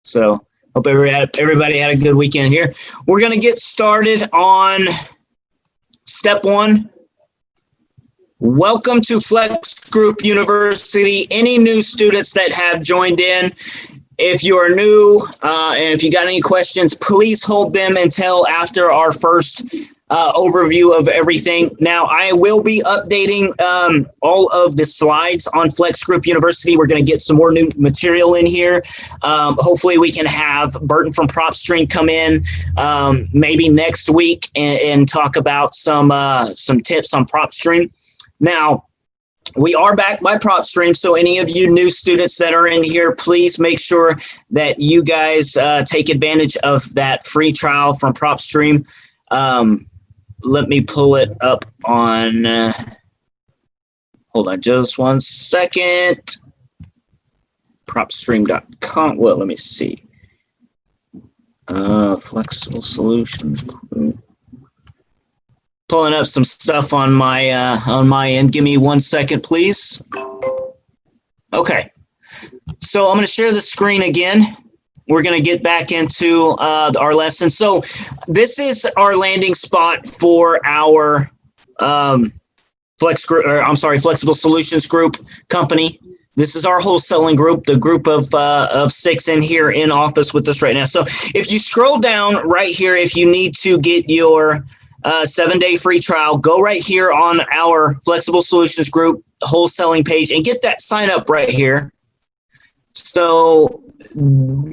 So hope everybody had a good weekend here. We're going to get started on step one. Welcome to Flex Group University. Any new students that have joined in, if you are new and if you got any questions, please hold them until after our first overview of everything. Now, I will be updating all of the slides on Flex Group University. We're going to get some more new material in here. Hopefully, we can have Burton from PropStream come in maybe next week and talk about some tips on PropStream. Now, we are backed by PropStream, so any of you new students that are in here, please make sure that you guys take advantage of that free trial from PropStream. Let me pull it up on, hold on just one second, propstream.com. Well, let me see. Flexible Solutions. Pulling up some stuff on my end. Give me 1 second, please. Okay. So I'm going to share the screen again. We're going to get back into our lesson. So this is our landing spot for our Flexible Solutions Group company. This is our wholesaling group, the group of 6 in here in office with us right now. So if you scroll down right here, if you need to get your 7-day free trial, go right here on our Flexible Solutions Group wholesaling page and get that sign up right here. So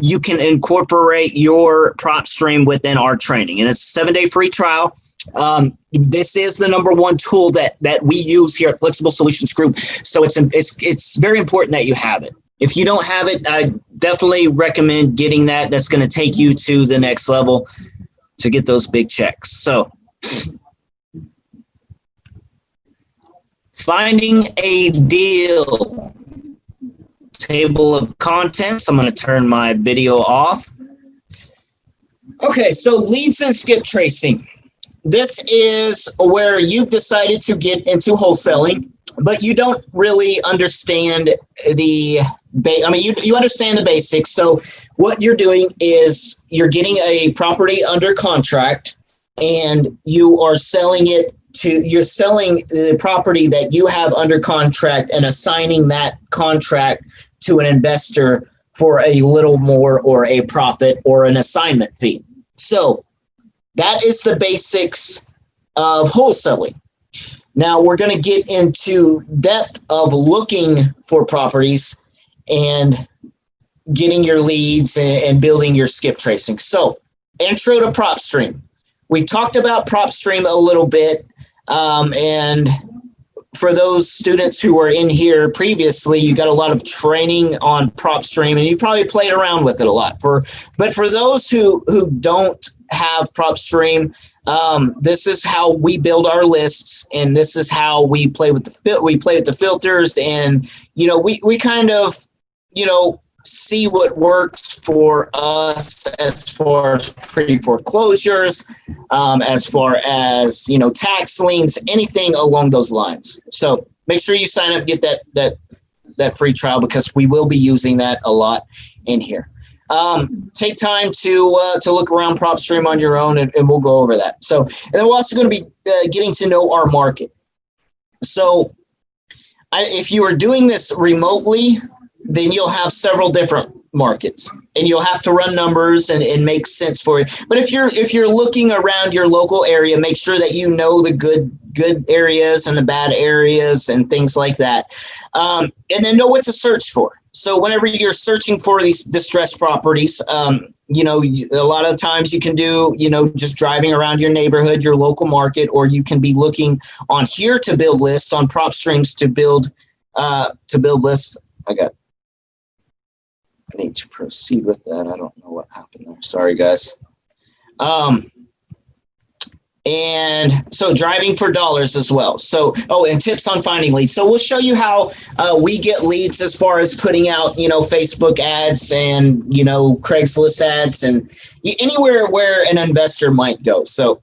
you can incorporate your PropStream within our training, and it's a 7-day free trial. This is the number one tool that we use here at Flexible Solutions Group. So it's very important that you have it. If you don't have it, I definitely recommend getting that. That's going to take you to the next level to get those big checks. So finding a deal. Table of contents. I'm going to turn my video off. Okay, so leads and skip tracing. This is where you've decided to get into wholesaling, but you don't really understand you understand the basics. So what you're doing is you're getting a property under contract and you are selling it you're selling the property that you have under contract and assigning that contract to an investor for a little more or a profit or an assignment fee. So that is the basics of wholesaling. Now we're going to get into depth of looking for properties and getting your leads and building your skip tracing. So intro to PropStream. We've talked about PropStream a little bit. And for those students who were in here previously, you got a lot of training on PropStream and you probably played around with it a lot. But for those who don't have PropStream, this is how we build our lists, and this is how we play with the filters, and we kind of see what works for us as far as pre-foreclosures, as far as tax liens, anything along those lines. So make sure you sign up, get that free trial, because we will be using that a lot in here. Take time to look around PropStream on your own, and we'll go over that. So, and then we're also going to be getting to know our market. So if you are doing this remotely, then you'll have several different markets and you'll have to run numbers and make sense for it. But if you're looking around your local area, make sure that you know the good areas and the bad areas and things like that. And then know what to search for. So whenever you're searching for these distressed properties, a lot of times you can do, just driving around your neighborhood, your local market, or you can be looking on here to build lists, on PropStreams to build lists. I need to proceed with that. I don't know what happened there. Sorry, guys. And so driving for dollars as well. So, and tips on finding leads. So we'll show you how we get leads as far as putting out, Facebook ads and, Craigslist ads and anywhere where an investor might go. So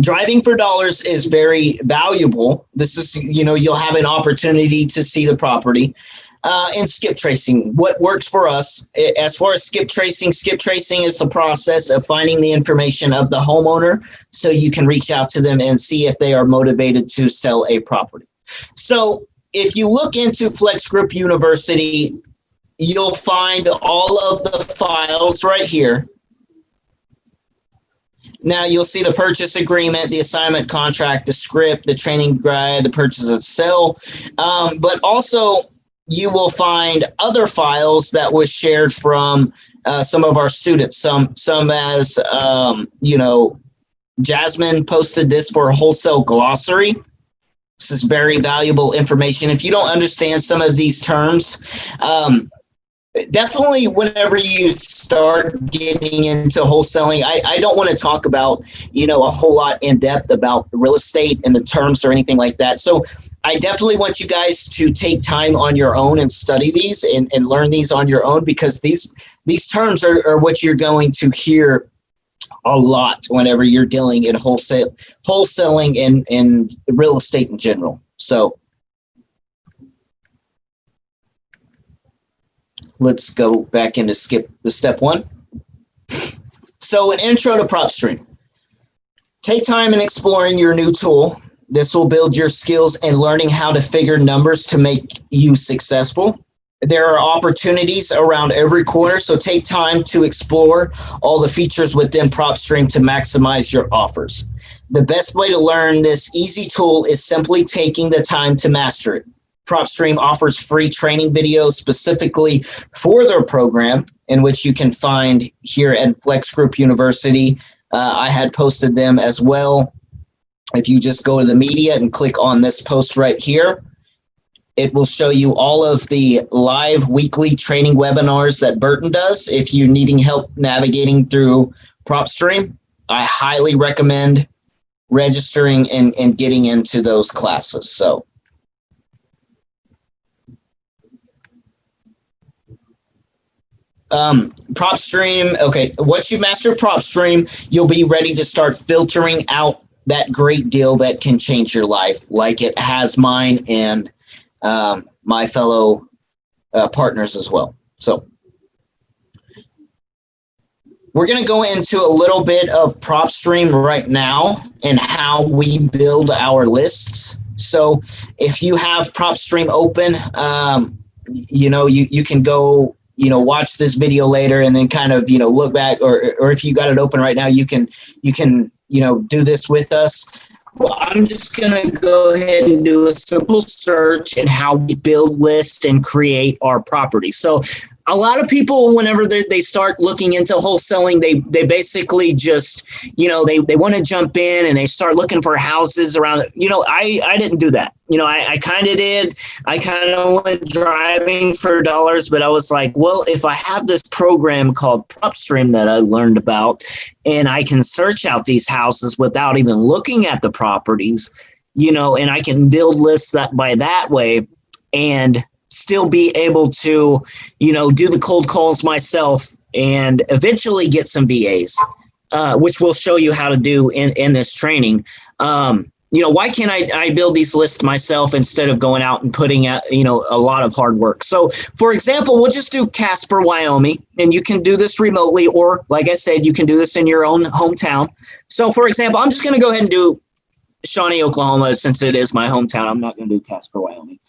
driving for dollars is very valuable. This is, you'll have an opportunity to see the property. in skip tracing, what works for us. As far as skip tracing is the process of finding the information of the homeowner so you can reach out to them and see if they are motivated to sell a property. So if you look into Flex Group University, you'll find all of the files right here. Now you'll see the purchase agreement, the assignment contract, the script, the training guide, the purchase and sell, but also you will find other files that was shared from some of our students. Some as, Jasmine posted this for a wholesale glossary. This is very valuable information. If you don't understand some of these terms, definitely whenever you start getting into wholesaling, I don't want to talk about, a whole lot in depth about real estate and the terms or anything like that. So I definitely want you guys to take time on your own and study these and learn these on your own, because these terms are what you're going to hear a lot whenever you're dealing in wholesaling and real estate in general. So let's go back into skip the step one. So an intro to PropStream. Take time in exploring your new tool. This will build your skills in learning how to figure numbers to make you successful. There are opportunities around every corner, so take time to explore all the features within PropStream to maximize your offers. The best way to learn this easy tool is simply taking the time to master it. PropStream offers free training videos specifically for their program, in which you can find here at Flex Group University. I had posted them as well. If you just go to the media and click on this post right here, it will show you all of the live weekly training webinars that Burton does. If you're needing help navigating through PropStream, I highly recommend registering and getting into those classes. So PropStream, okay, once you master PropStream, you'll be ready to start filtering out that great deal that can change your life, like it has mine and my fellow partners as well. So we're going to go into a little bit of PropStream right now and how we build our lists. So if you have PropStream open, you can go, watch this video later and then kind of, look back, or if you got it open right now, you can do this with us. Well, I'm just going to go ahead and do a simple search in how we build lists and create our property. So a lot of people, whenever they start looking into wholesaling, they basically just, they want to jump in and they start looking for houses around. I didn't do that. I kind of did. I kind of went driving for dollars, but I was like, well, if I have this program called PropStream that I learned about, and I can search out these houses without even looking at the properties, and I can build lists by that way and still be able to, do the cold calls myself and eventually get some VAs, which we'll show you how to do in this training. Why can't I build these lists myself instead of going out and putting out, a lot of hard work? So, for example, we'll just do Casper, Wyoming, and you can do this remotely, or like I said, you can do this in your own hometown. So, for example, I'm just going to go ahead and do Shawnee, Oklahoma, since it is my hometown. I'm not going to do Casper, Wyoming.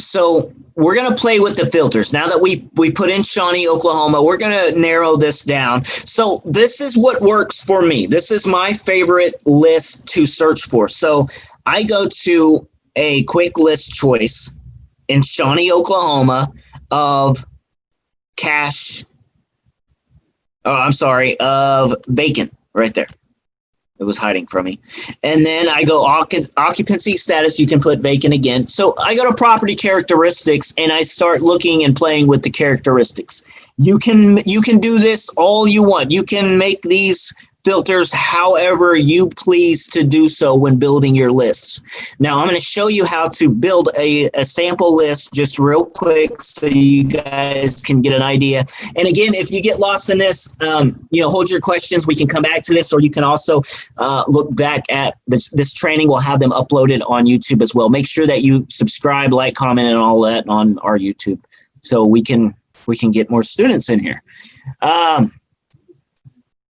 So we're going to play with the filters. Now that we put in Shawnee, Oklahoma, we're going to narrow this down. So this is what works for me. This is my favorite list to search for. So I go to a quick list choice in Shawnee, Oklahoma of of vacant right there. It was hiding from me. And then I go occupancy status. You can put vacant again. So I go to property characteristics and I start looking and playing with the characteristics. You can do this all you want. You can make these filters however you please to do so when building your lists. Now, I'm going to show you how to build a sample list just real quick so you guys can get an idea. And again, if you get lost in this, hold your questions. We can come back to this, or you can also look back at this training. We'll have them uploaded on YouTube as well. Make sure that you subscribe, like, comment, and all that on our YouTube so we can get more students in here.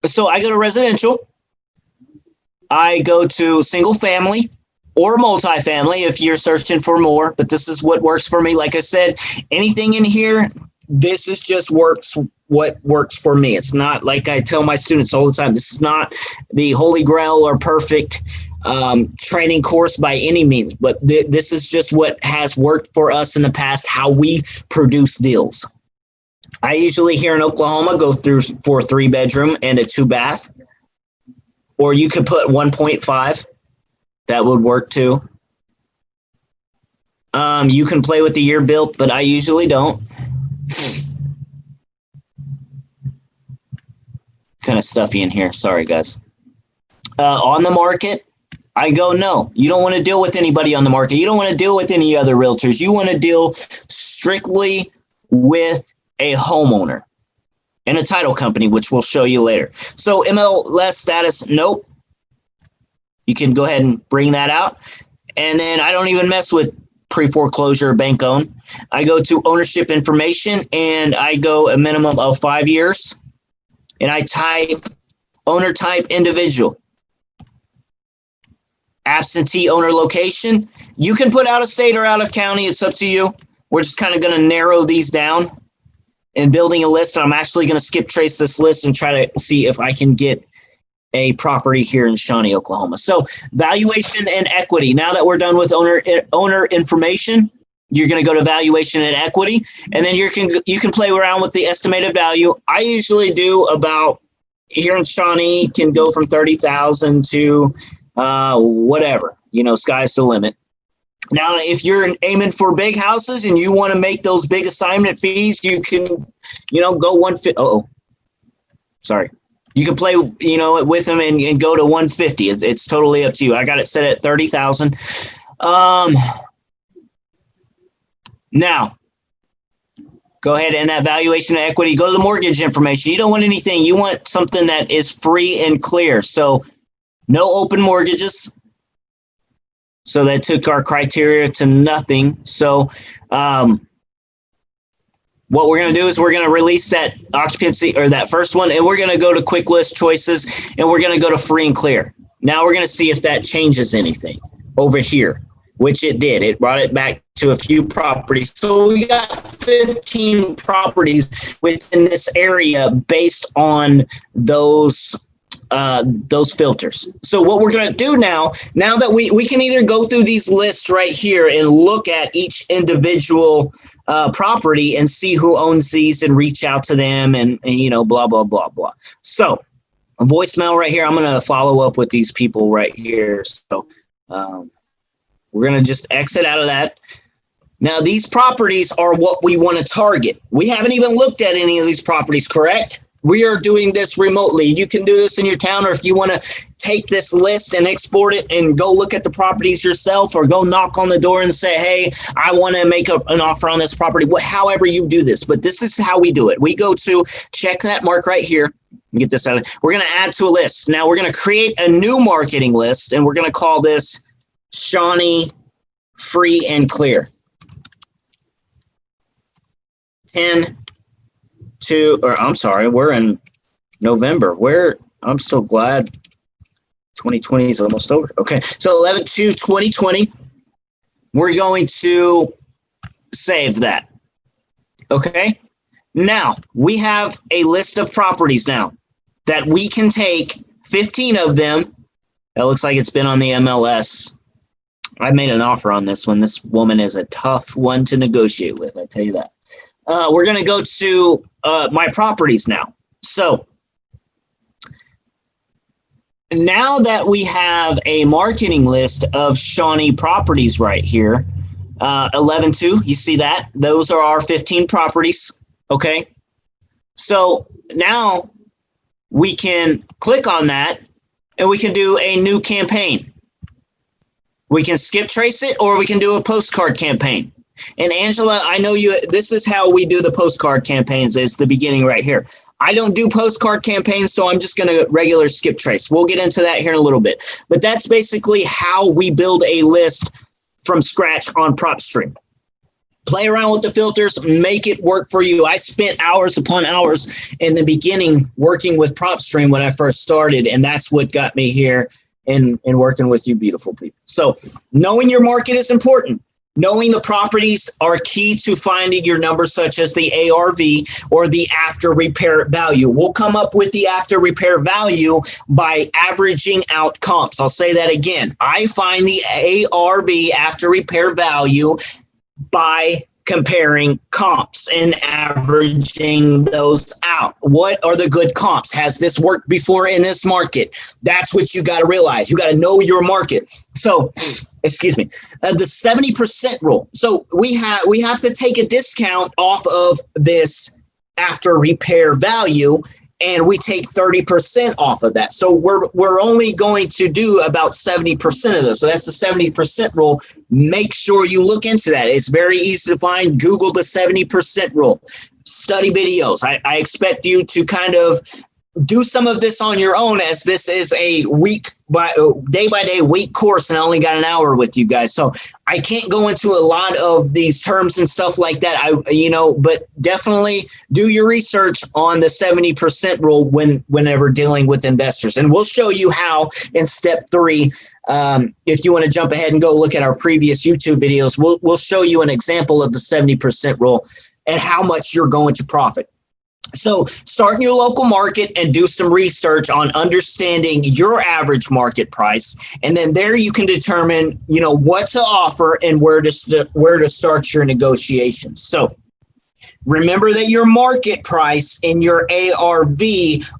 So I go to residential, I go to single family or multifamily if you're searching for more, but this is what works for me. Like I said, anything in here, this is just what works for me. It's not like I tell my students all the time, this is not the holy grail or perfect training course by any means, but this is just what has worked for us in the past, how we produce deals. I usually here in Oklahoma go through for a 3-bedroom and a 2-bath, or you could put 1.5. That would work too. You can play with the year built, but I usually don't. Kind of stuffy in here. Sorry, guys. On the market, I go, no, you don't want to deal with anybody on the market. You don't want to deal with any other realtors. You want to deal strictly with a homeowner and a title company, which we'll show you later. So MLS status, nope. You can go ahead and bring that out. And then I don't even mess with pre-foreclosure bank owned. I go to ownership information and I go a minimum of 5 years. And I type owner type individual. Absentee owner location. You can put out of state or out of county. It's up to you. We're just kind of going to narrow these down and building a list. I'm actually going to skip trace this list and try to see if I can get a property here in Shawnee, Oklahoma. So valuation and equity. Now that we're done with owner information, you're going to go to valuation and equity, and then you can play around with the estimated value. I usually do about, here in Shawnee, can go from 30,000 to whatever, sky's the limit. Now, if you're aiming for big houses and you want to make those big assignment fees, you can, go 150. Sorry. You can play, with them and go to 150. It's totally up to you. I got it set at 30,000. Now, go ahead and that valuation and equity, go to the mortgage information. You don't want anything. You want something that is free and clear. So no open mortgages. So that took our criteria to nothing. So what we're going to do is we're going to release that occupancy or that first one, and we're going to go to quick list choices, and we're going to go to free and clear. Now we're going to see if that changes anything over here, which it did. It brought it back to a few properties. So we got 15 properties within this area based on those filters. So what we're going to do now that we can either go through these lists right here and look at each individual property and see who owns these and reach out to them and blah, blah, blah, blah. So a voicemail right here. I'm going to follow up with these people right here. So we're going to just exit out of that. Now, these properties are what we want to target. We haven't even looked at any of these properties, correct? We are doing this remotely. You can do this in your town, or if you want to take this list and export it and go look at the properties yourself, or go knock on the door and say, hey, I want to make an offer on this property, however you do this. But this is how we do it. We go to check that mark right here. Get this out. We're going to add to a list. Now we're going to create a new marketing list, and we're going to call this Shawnee Free and Clear. 10 to, or I'm sorry, we're in November. I'm so glad 2020 is almost over. Okay, so 11/2/2020, we're going to save that. Okay, now we have a list of properties now that we can take 15 of them. That looks like it's been on the MLS. I made an offer on this one. This woman is a tough one to negotiate with, I tell you that. We're going to go to my properties now. So now that we have a marketing list of Shawnee properties right here, 11/2, you see that? Those are our 15 properties, okay? So now we can click on that and we can do a new campaign. We can skip trace it, or we can do a postcard campaign. And Angela, I know you, this is how we do the postcard campaigns, is the beginning right here. I don't do postcard campaigns, so I'm just going to regular skip trace. We'll get into that here in a little bit. But that's basically how we build a list from scratch on PropStream. Play around with the filters, make it work for you. I spent hours upon hours in the beginning working with PropStream when I first started, and that's what got me here in working with you beautiful people. So knowing your market is important. Knowing the properties are key to finding your numbers, such as the ARV or the after repair value. We'll come up with the after repair value by averaging out comps. I'll say that again. I find the ARV after repair value by comparing comps and averaging those out. What are the good comps? Has this worked before in this market? That's what you got to realize. You got to know your market. So, excuse me, the 70% rule. So we have to take a discount off of this after repair value, and we take 30% off of that. So we're only going to do about 70% of those. So that's the 70% rule. Make sure you look into that. It's very easy to find. Google the 70% rule. Study videos. I expect you to kind of do some of this on your own, as this is a day by day week course, and I only got an hour with you guys. So I can't go into a lot of these terms and stuff like that. But definitely do your research on the 70% rule whenever dealing with investors. And we'll show you how in step 3. If you want to jump ahead and go look at our previous YouTube videos, we'll show you an example of the 70% rule and how much you're going to profit. So start in your local market and do some research on understanding your average market price. And then there you can determine, what to offer and where to start your negotiations. So remember that your market price and your ARV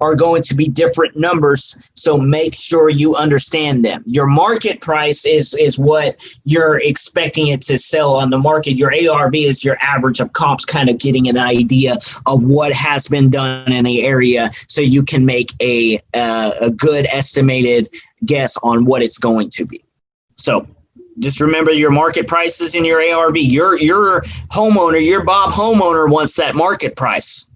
are going to be different numbers, so make sure you understand them. Your market price is what you're expecting it to sell on the market. Your ARV is your average of comps, kind of getting an idea of what has been done in the area, so you can make a good estimated guess on what it's going to be. So just remember your market prices and your ARV. Your homeowner, your Bob homeowner wants that market price.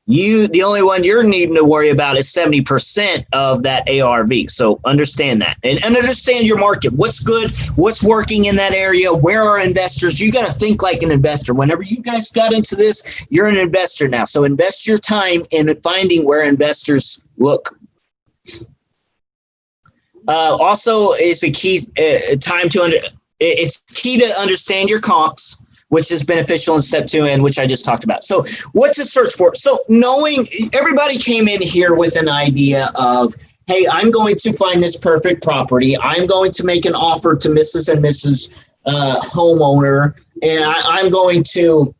The only one you're needing to worry about is 70% of that ARV. So understand that and understand your market. What's good? What's working in that area? Where are investors? You got to think like an investor. Whenever you guys got into this, you're an investor now. So invest your time in finding where investors look. Also, it's a key it's key to understand your comps, which is beneficial in step 2, and which I just talked about. So what to search for? So knowing everybody came in here with an idea of, hey, I'm going to find this perfect property. I'm going to make an offer to Mrs. and Mrs. Homeowner, and I'm going to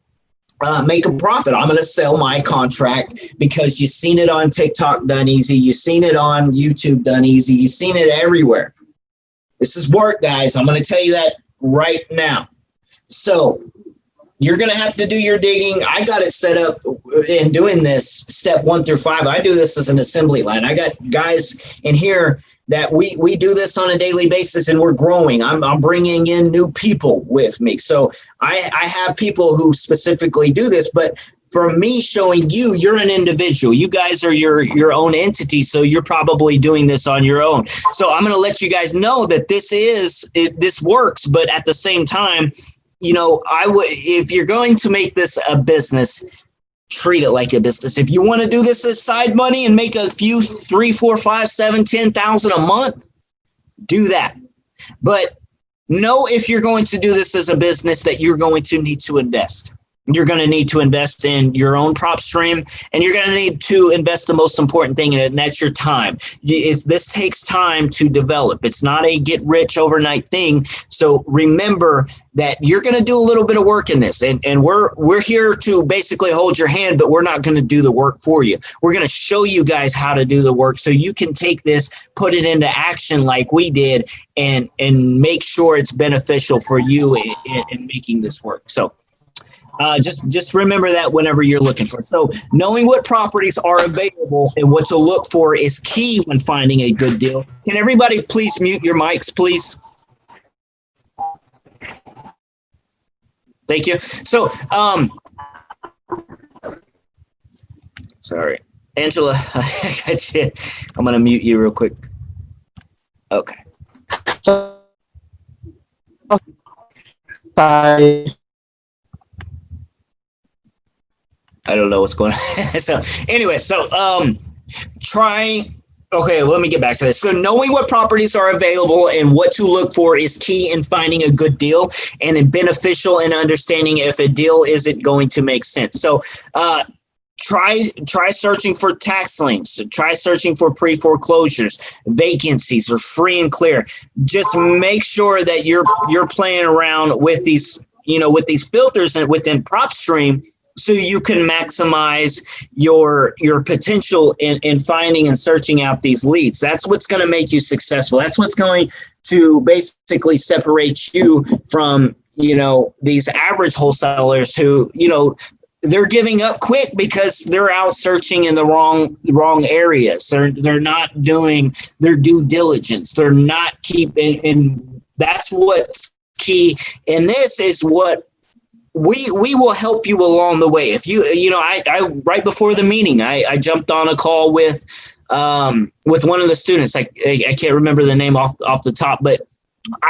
make a profit. I'm going to sell my contract because you've seen it on TikTok done easy. You've seen it on YouTube done easy. You've seen it everywhere. This is work, guys. I'm going to tell you that right now. So you're going to have to do your digging. I got it set up in doing this step 1 through 5. I do this as an assembly line. I got guys in here that we do this on a daily basis, and we're growing. I'm bringing in new people with me. So I have people who specifically do this, but for me showing you, you're an individual. You guys are your own entity, so you're probably doing this on your own. So I'm going to let you guys know that this works, but at the same time, if you're going to make this a business, treat it like a business. If you want to do this as side money and make a few 3, 4, 5, 7, 10,000 a month, do that. But know if you're going to do this as a business that you're going to need to invest. You're going to need to invest in your own PropStream, and you're going to need to invest the most important thing in it, and that's your time. This takes time to develop. It's not a get rich overnight thing. So remember that you're going to do a little bit of work in this, and we're here to basically hold your hand, but we're not going to do the work for you. We're going to show you guys how to do the work so you can take this, put it into action like we did, and make sure it's beneficial for you in making this work. So Just remember that whenever you're looking for. So knowing what properties are available and what to look for is key when finding a good deal. Can everybody please mute your mics, please? Thank you. So, sorry, Angela, I got you. I'm going to mute you real quick. Okay. So, I don't know what's going on. So anyway, okay, let me get back to this. So knowing what properties are available and what to look for is key in finding a good deal and beneficial in understanding if a deal isn't going to make sense. So try searching for tax liens, try searching for pre-foreclosures, vacancies, or free and clear. Just make sure that you're playing around with these, with these filters and within PropStream, so you can maximize your potential in finding and searching out these leads. That's what's going to make you successful. That's what's going to basically separate you from, these average wholesalers who, they're giving up quick because they're out searching in the wrong areas. They're not doing their due diligence. They're not keeping, and that's what's key. And this is what we will help you along the way. If I right before the meeting, I jumped on a call with one of the students. I can't remember the name off the top, but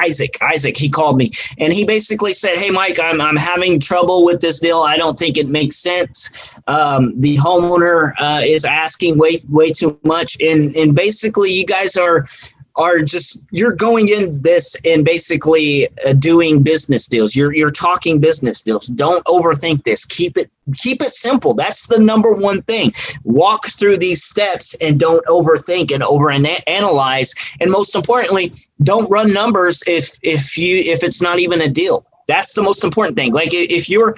Isaac, he called me and he basically said, "Hey, Mike, I'm having trouble with this deal. I don't think it makes sense. The homeowner is asking way too much, and basically you guys are just, you're going in this and basically doing business deals. You're talking business deals. Don't overthink this. Keep it simple. That's the number one thing. Walk through these steps and don't overthink and overanalyze. And most importantly, don't run numbers if it's not even a deal. That's the most important thing. Like if you're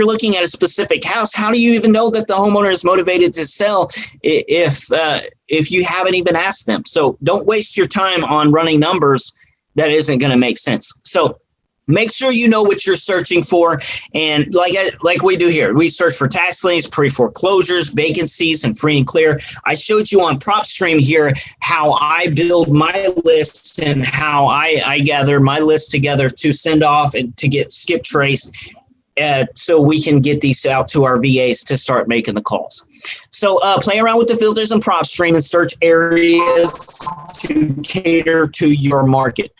looking at a specific house, how do you even know that the homeowner is motivated to sell if you haven't even asked them? So don't waste your time on running numbers that isn't going to make sense. So make sure you know what you're searching for. And like we do here, we search for tax liens, pre-foreclosures, vacancies, and free and clear. I showed you on PropStream here how I build my list and how I gather my list together to send off and to get skip traced. So we can get these out to our VAs to start making the calls. So play around with the filters in PropStream and search areas to cater to your market.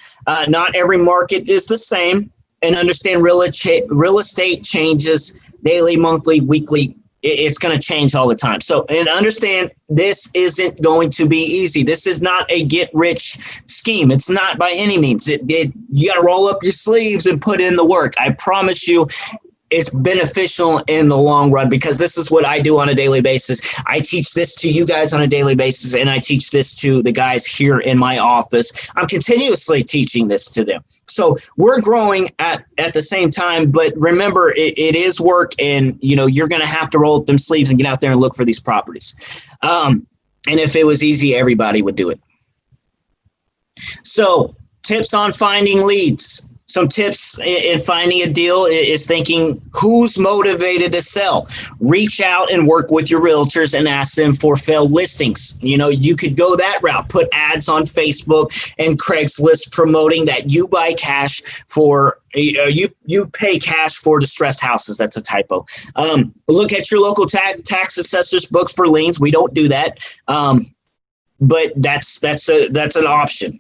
Not every market is the same, and understand real estate changes daily, monthly, weekly. It's going to change all the time. So, and understand this isn't going to be easy. This is not a get-rich scheme. It's not by any means. You got to roll up your sleeves and put in the work. I promise you, it's beneficial in the long run, because this is what I do on a daily basis. I teach this to you guys on a daily basis, and I teach this to the guys here in my office. I'm continuously teaching this to them. So we're growing at the same time, but remember, it is work, and you're going to have to roll up them sleeves and get out there and look for these properties. And if it was easy, everybody would do it. So tips on finding leads. Some tips in finding a deal is thinking, who's motivated to sell? Reach out and work with your realtors and ask them for failed listings. You could go that route. Put ads on Facebook and Craigslist promoting that you buy cash for, you pay cash for distressed houses. That's a typo. Look at your local tax assessor's books for liens. We don't do that, but that's an option.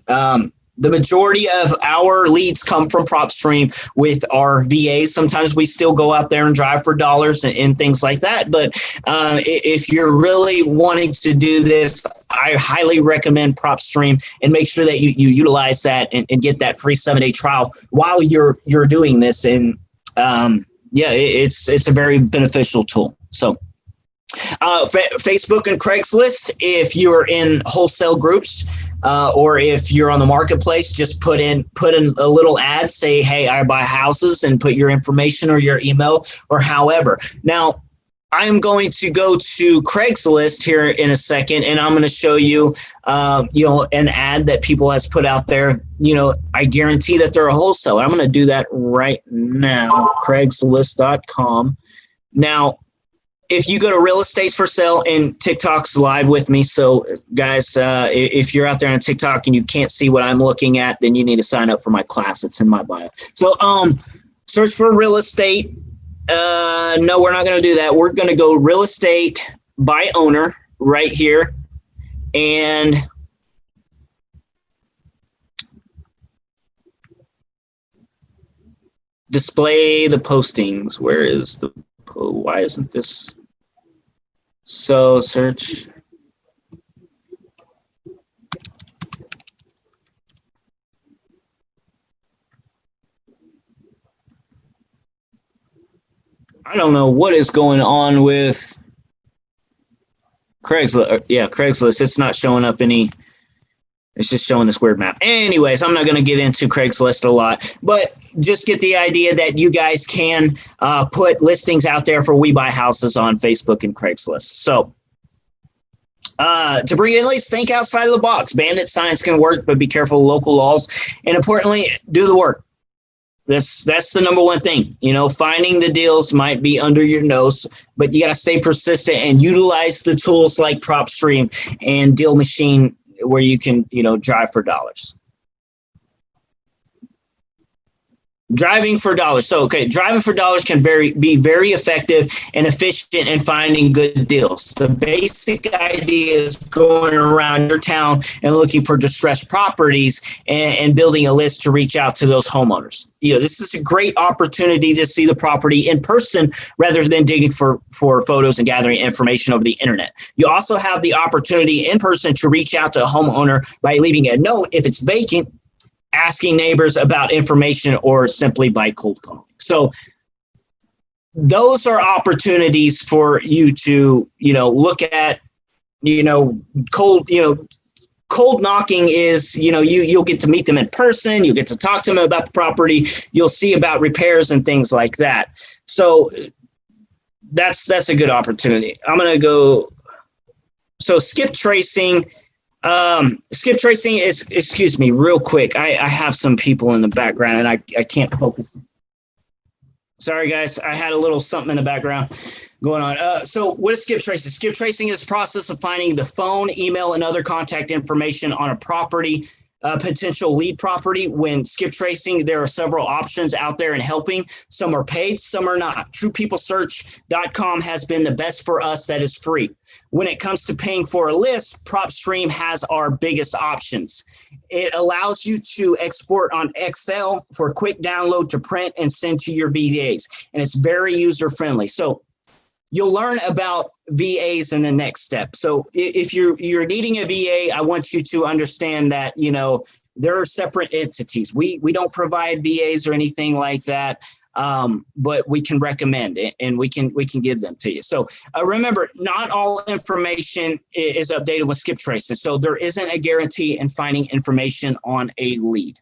The majority of our leads come from PropStream with our VAs. Sometimes we still go out there and drive for dollars and things like that. But if you're really wanting to do this, I highly recommend PropStream, and make sure that you utilize that and get that free 7-day trial while you're doing this. And it's a very beneficial tool. So Facebook and Craigslist, if you're in wholesale groups, or if you're on the marketplace, just put in a little ad, say, "Hey, I buy houses," and put your information or your email or however. Now, I'm going to go to Craigslist here in a second, and I'm going to show you, an ad that people has put out there. I guarantee that they're a wholesaler. I'm going to do that right now, Craigslist.com. Now, if you go to Real Estate's for Sale, and TikTok's live with me, so guys, if you're out there on TikTok and you can't see what I'm looking at, then you need to sign up for my class. It's in my bio. So search for Real Estate. No, we're not going to do that. We're going to go Real Estate by Owner right here, and display the postings. Where is the, why isn't this? So search. I don't know what is going on with Craigslist. Yeah, Craigslist. It's not showing up any. It's just showing this weird map. Anyways, I'm not going to get into Craigslist a lot, but just get the idea that you guys can put listings out there for We Buy Houses on Facebook and Craigslist. So to bring in leads, think outside of the box. Bandit signs can work, but be careful of local laws. And importantly, do the work. That's the number one thing. Finding the deals might be under your nose, but you got to stay persistent and utilize the tools like PropStream and Deal Machine, where you can, drive for dollars. Driving for dollars. So, driving for dollars can be very effective and efficient in finding good deals. The basic idea is going around your town and looking for distressed properties and building a list to reach out to those homeowners. This is a great opportunity to see the property in person rather than digging for photos and gathering information over the internet. You also have the opportunity in person to reach out to a homeowner by leaving a note if it's vacant, asking neighbors about information, or simply by cold calling. So those are opportunities for you to, look at, cold knocking is, you'll get to meet them in person. You'll get to talk to them about the property. You'll see about repairs and things like that. So that's a good opportunity. I'm going to go. So skip tracing. Skip tracing is, excuse me, real quick. I have some people in the background and I can't focus. Sorry, guys. I had a little something in the background going on. So what is skip tracing? Skip tracing is the process of finding the phone, email, and other contact information on a property, potential lead property. When skip tracing, there are several options out there in helping. Some are paid, some are not. TruePeopleSearch.com has been the best for us. That is free. When it comes to paying for a list, PropStream has our biggest options. It allows you to export on Excel for quick download to print and send to your VAs, and it's very user-friendly. So you'll learn about VAs in the next step. So if you're needing a VA, I want you to understand that, there are separate entities. We don't provide VAs or anything like that, but we can recommend it and we can give them to you. So remember, not all information is updated with skip tracing. So there isn't a guarantee in finding information on a lead.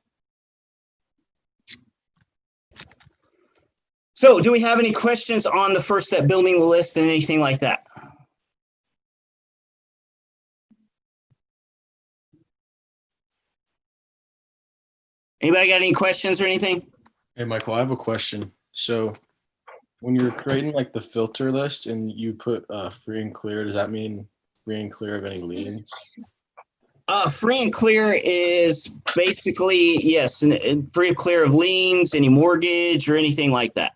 So do we have any questions on the first step, building the list and anything like that? Anybody got any questions or anything? Hey, Michael, I have a question. So when you're creating like the filter list and you put free and clear, does that mean free and clear of any liens? Free and clear is basically, yes, and free and clear of liens, any mortgage or anything like that.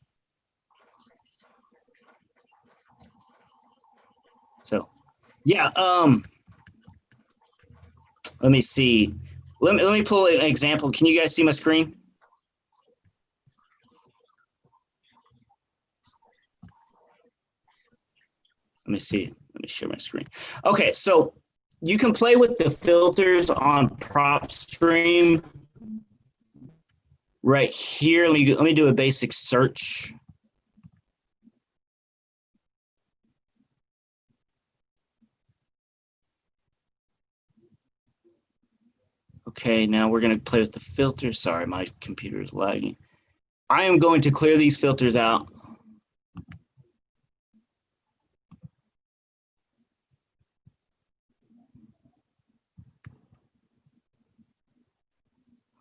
So, yeah, let me see. Let me pull an example. Can you guys see my screen? Let me see. Let me share my screen. Okay, so you can play with the filters on PropStream right here. Let me do a basic search. Okay, now we're going to play with the filters. Sorry, my computer is lagging. I am going to clear these filters out.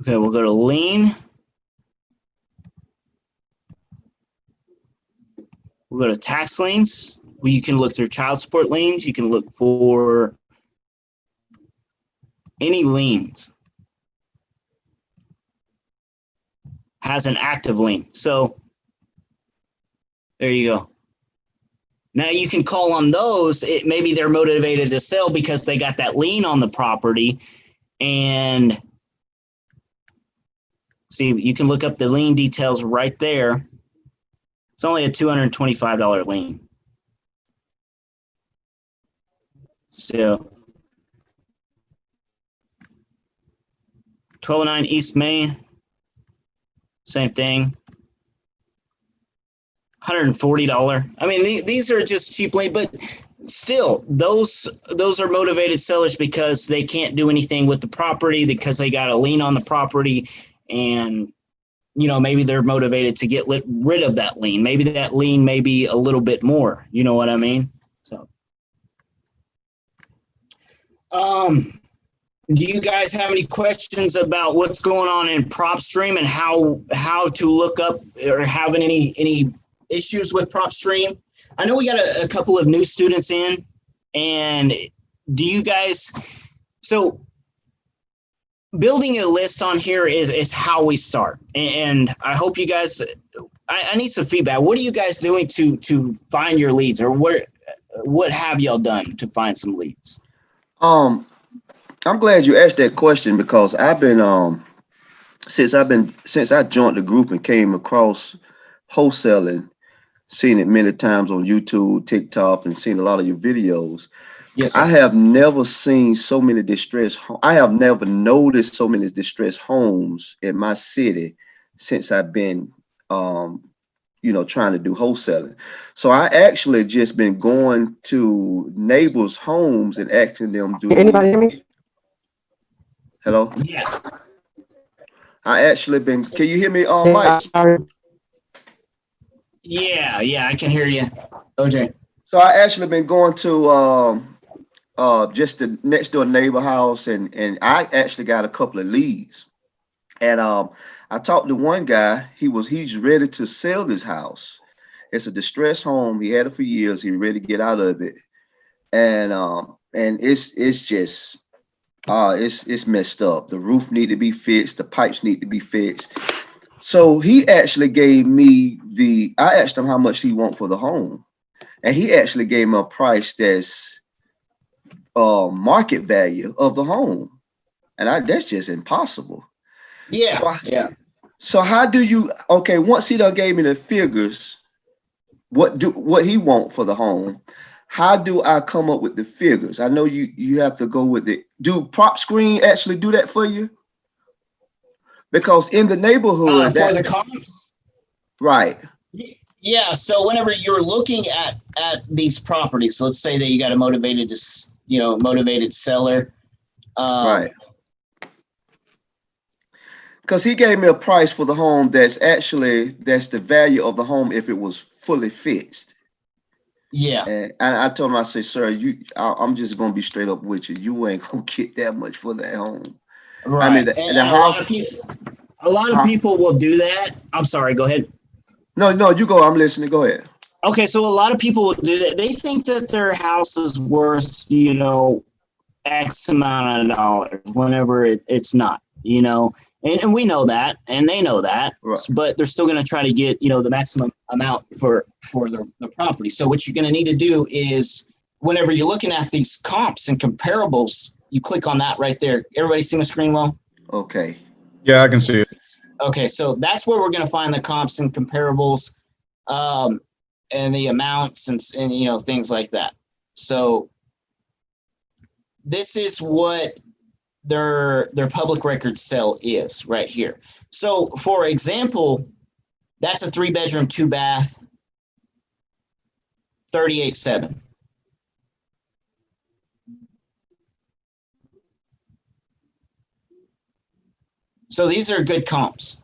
Okay, we'll go to lien. We'll go to tax liens. Well, you can look through child support liens. You can look for any liens. Has an active lien. So there you go. Now you can call on those. Maybe they're motivated to sell because they got that lien on the property. And see, you can look up the lien details right there. It's only a $225 lien. So 1209 East Main, same thing. $140. I mean, these are just cheap lane, but still, those are motivated sellers because they can't do anything with the property because they got a lien on the property, and maybe they're motivated to get rid of that lien. Maybe that lien may be a little bit more. You know what I mean? So, do you guys have any questions about what's going on in PropStream and how to look up or having any issues with PropStream? I know we got a couple of new students in, and do you guys, so building a list on here is how we start. And I hope you guys, I need some feedback. What are you guys doing to find your leads, or what have y'all done to find some leads? I'm glad you asked that question because I've been since I joined the group and came across wholesaling, seen it many times on YouTube, TikTok, and seen a lot of your videos. Yes, sir. I have never seen so many I have never noticed so many distressed homes in my city since I've been trying to do wholesaling. So I actually just been going to neighbors' homes and asking them, do Anybody hear me? Hello? Yeah. I actually been, can you hear me, Yeah, Mike? Yeah, I can hear you, OJ. So I actually been going to just the next door neighbor house, and I actually got a couple of leads. And I talked to one guy. He's ready to sell this house. It's a distressed home. He had it for years. He's ready to get out of it. And it's just it's messed up. The roof need to be fixed. The pipes need to be fixed. So he actually gave me I asked him how much he want for the home, and he actually gave me a price that's market value of the home, and that's just impossible. Yeah. So how do you? Okay, once he done gave me the figures, what he want for the home? How do I come up with the figures? I know you have to go with it. Do PropScreen actually do that for you? Because in the neighborhood, For the comps. right. Yeah. So whenever you're looking at these properties, let's say that you got a motivated seller. Right. Because he gave me a price for the home that's the value of the home if it was fully fixed. Yeah. And I told him, I say, sir, I'm just gonna be straight up with you. You ain't gonna get that much for that home. Right. I mean, and the house. A lot of people will do that. I'm sorry. Go ahead. No, you go. I'm listening. Go ahead. Okay, so a lot of people will do that. They think that their house is worth, X amount of dollars whenever it's not, and we know that, and they know that, right. But they're still going to try to get, the maximum amount for the property. So what you're going to need to do is whenever you're looking at these comps and comparables, you click on that right there. Everybody see my screen well? Okay. Yeah, I can see it. Okay, so that's where we're going to find the comps and comparables, and the amounts and things like that. So this is what their public record sale is right here. So for example, that's a 3-bedroom, 2-bath, 38.7. So these are good comps.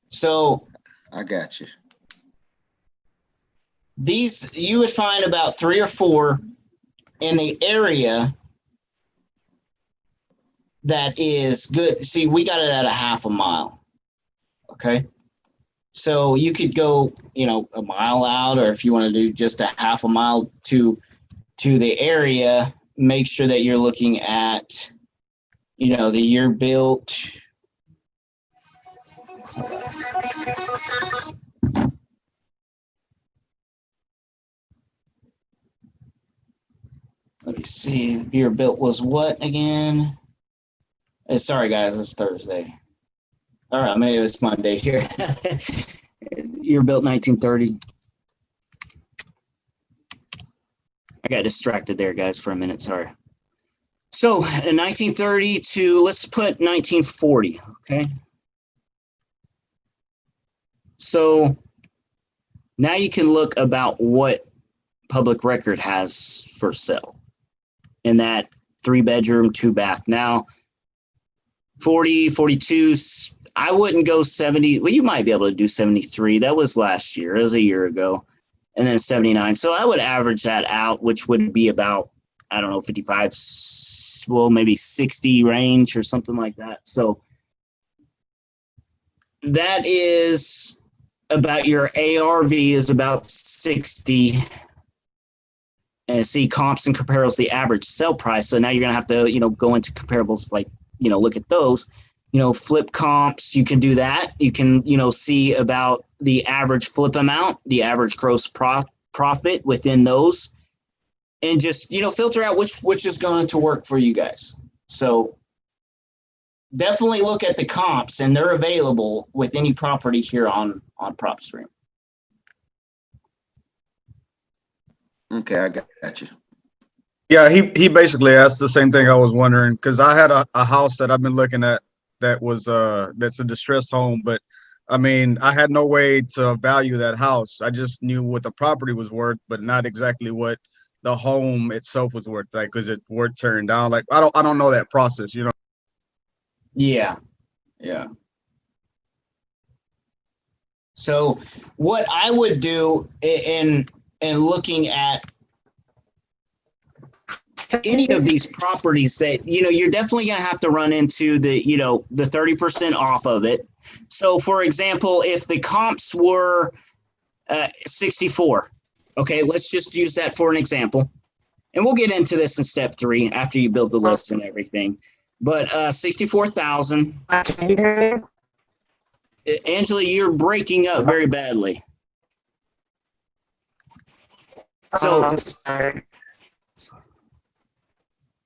So I got you. These you would find about 3 or 4 in the area that is good. See, we got it at a half a mile. Okay. So you could go, a mile out, or if you want to do just a half a mile to the area, make sure that you're looking at, the year built. Let me see. Year built was what again? Sorry, guys, it's Thursday. All right, maybe it's Monday here. Year built 1930. I got distracted there, guys, for a minute. Sorry. So in 1930 to, let's put 1940, okay? So now you can look about what public record has for sale in that 3-bedroom, 2-bath. Now, 40, 42, I wouldn't go 70. Well, you might be able to do 73. That was last year. It was a year ago. And then 79. So I would average that out, which would be about, I don't know, 55, well, maybe 60 range or something like that. So that is about, your ARV is about 60. And see, comps and comparables, the average sell price. So now you're going to have to, go into comparables, like, look at those. Flip comps, you can do that. You can, see about the average flip amount, the average gross profit within those, and just, filter out which is going to work for you guys. So definitely look at the comps, and they're available with any property here on PropStream. Okay, I got you. Yeah, he basically asked the same thing I was wondering, because I had a house that I've been looking at that was that's a distressed home, but I mean, I had no way to value that house. I just knew what the property was worth, but not exactly what the home itself was worth, like, because it worth tearing down. Like, I don't know that process, Yeah. So what I would do in looking at any of these properties that, you're definitely going to have to run into the 30% off of it. So for example, if the comps were 64, okay, let's just use that for an example. And we'll get into this in step 3 after you build the list and everything. But 64,000. Angela, you're breaking up very badly. So I'm sorry.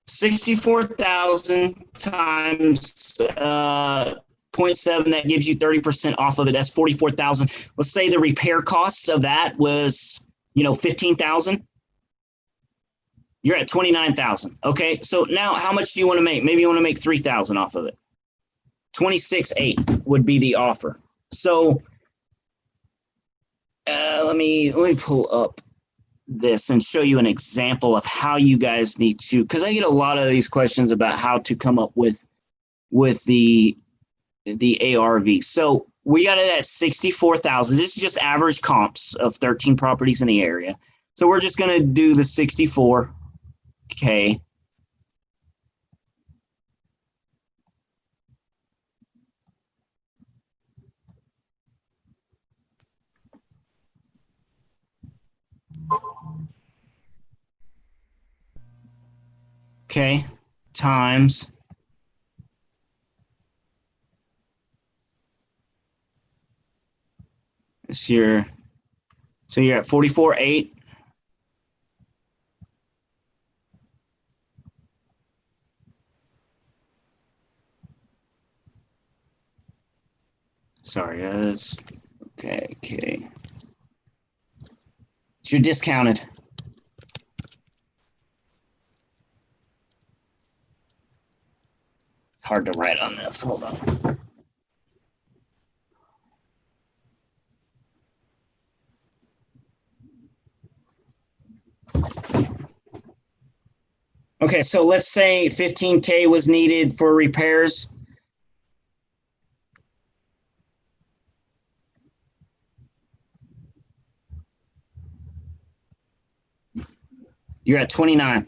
64,000 times 0.7, that gives you 30% off of it. That's 44,000. Let's say the repair cost of that was, 15,000. You're at 29,000. Okay, so now how much do you want to make? Maybe you want to make 3,000 off of it. 26,800 would be the offer. So let me pull up this and show you an example of how you guys need to, because I get a lot of these questions about how to come up with the ARV. So we got it at 64,000. This is just average comps of 13 properties in the area. So we're just going to do the 64K. Okay, times it's your, so you're at 44,800. Sorry, that's okay. So you're discounted. It's hard to write on this. Hold on. Okay, so let's say 15K was needed for repairs. You're at 29.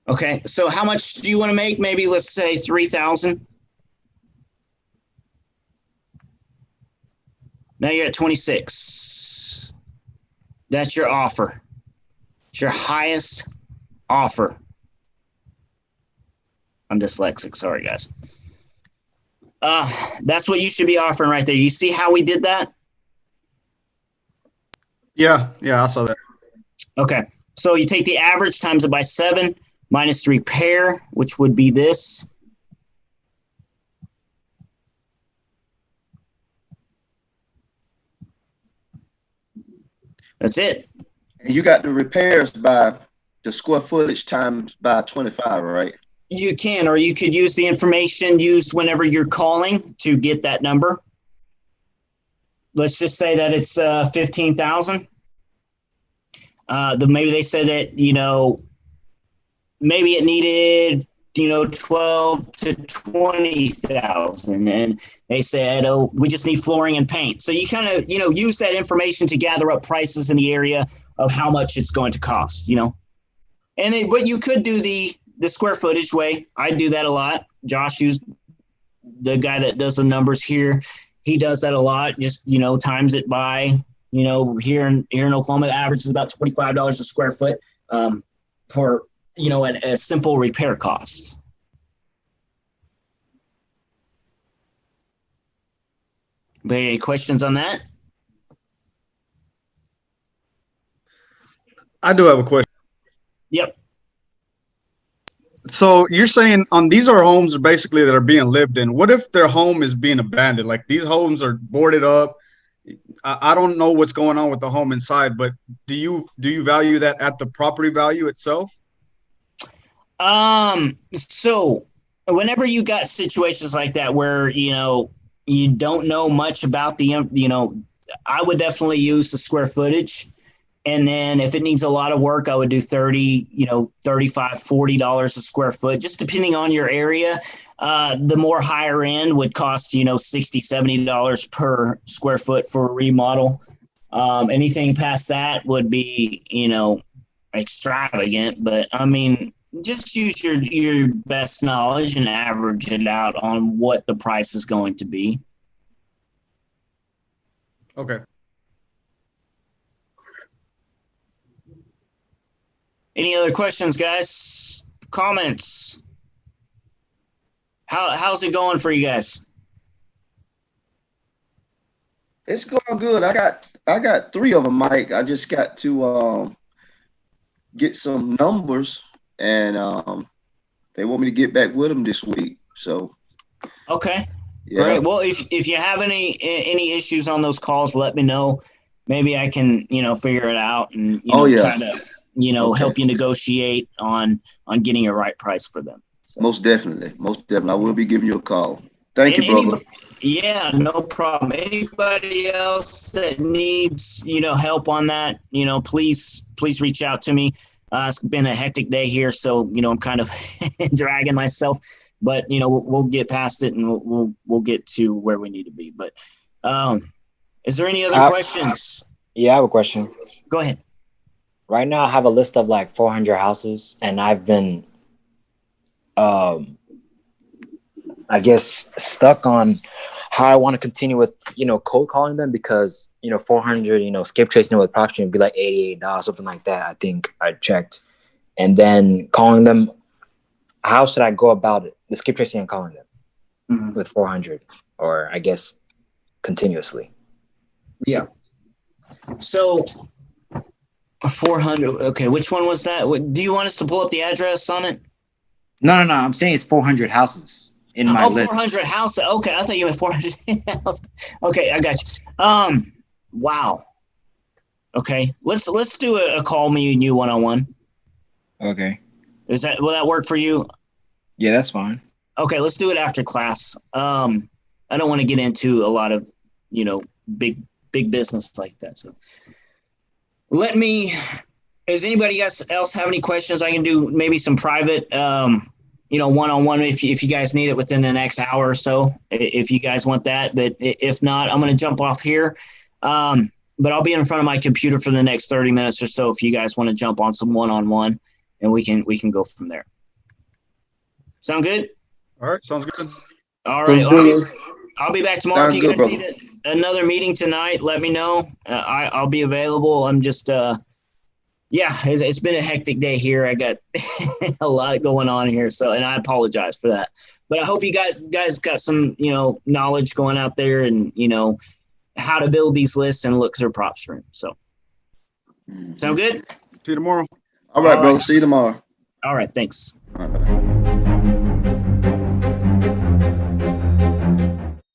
Okay, so how much do you want to make? Maybe let's say 3,000. Now you're at 26. That's your offer. It's your highest offer. I'm dyslexic. Sorry, guys. That's what you should be offering right there. You see how we did that? Yeah, I saw that. Okay. So you take the average times it by 7 minus the repair, which would be this. That's it. And you got the repairs by the square footage times by 25, right? You can, or you could use the information used whenever you're calling to get that number. Let's just say that it's 15,000. Maybe they said that, maybe it needed, 12 to 20,000, and they said, oh, we just need flooring and paint. So you kind of, use that information to gather up prices in the area of how much it's going to cost, but you could do the square footage way. I do that a lot. Josh used the guy that does the numbers here. He does that a lot. Just, times it by, here in Oklahoma, the average is about $25 a square foot for, a simple repair cost. Any questions on that? I do have a question. Yep. So you're saying these are homes basically that are being lived in. What if their home is being abandoned? Like these homes are boarded up. I don't know what's going on with the home inside, but do you value that at the property value itself? So whenever you got situations like that where, you don't know much about I would definitely use the square footage. And then if it needs a lot of work, I would do $30, $35, $40 a square foot, just depending on your area. The more higher end would cost, $60, $70 per square foot for a remodel. Anything past that would be, extravagant. But I mean, just use your best knowledge and average it out on what the price is going to be. Okay. Any other questions, guys? Comments? How's it going for you guys? It's going good. I got 3 of them, Mike. I just got to get some numbers, and they want me to get back with them this week. So okay, yeah. Great. Well, if you have any issues on those calls, let me know. Maybe I can figure it out and try to Okay. help you negotiate on getting a right price for them. So. Most definitely. I will be giving you a call. Thank you, brother. Yeah, no problem. Anybody else that needs, help on that, please reach out to me. It's been a hectic day here, so, I'm kind of dragging myself, but, we'll get past it and we'll get to where we need to be. But is there any other questions? Yeah, I have a question. Go ahead. Right now I have a list of like 400 houses, and I've been, I guess, stuck on how I want to continue with, cold calling them because, 400, skip tracing with property would be like $88, something like that. I think I checked. And then calling them, how should I go about it? The skip tracing and calling them with 400, or I guess continuously. Yeah. So 400. Okay. Which one was that? Do you want us to pull up the address on it? No. I'm saying it's 400 houses in my list. 400 houses. Okay. I thought you meant 400 houses. Okay. I got you. Wow. Okay. Let's do a call me and you one-on-one. Okay. Will that work for you? Yeah, that's fine. Okay. Let's do it after class. I don't want to get into a lot of, big business like that. So does anybody else have any questions? I can do maybe some private, one-on-one if you guys need it within the next hour or so, if you guys want that. But if not, I'm going to jump off here. But I'll be in front of my computer for the next 30 minutes or so if you guys want to jump on some one-on-one, and we can go from there. Sound good? All right, sounds good. All right. Sounds good. I'll be back tomorrow. Sounds If you good, guys brother. need another meeting tonight, let me know. I'll be available. I'm just, it's been a hectic day here. I got a lot going on here, so and I apologize for that. But I hope you guys got some, knowledge going out there, and how to build these lists and look through prop stream. So, sound good? See you tomorrow. All right, All bro. right. See you tomorrow. All right. Thanks.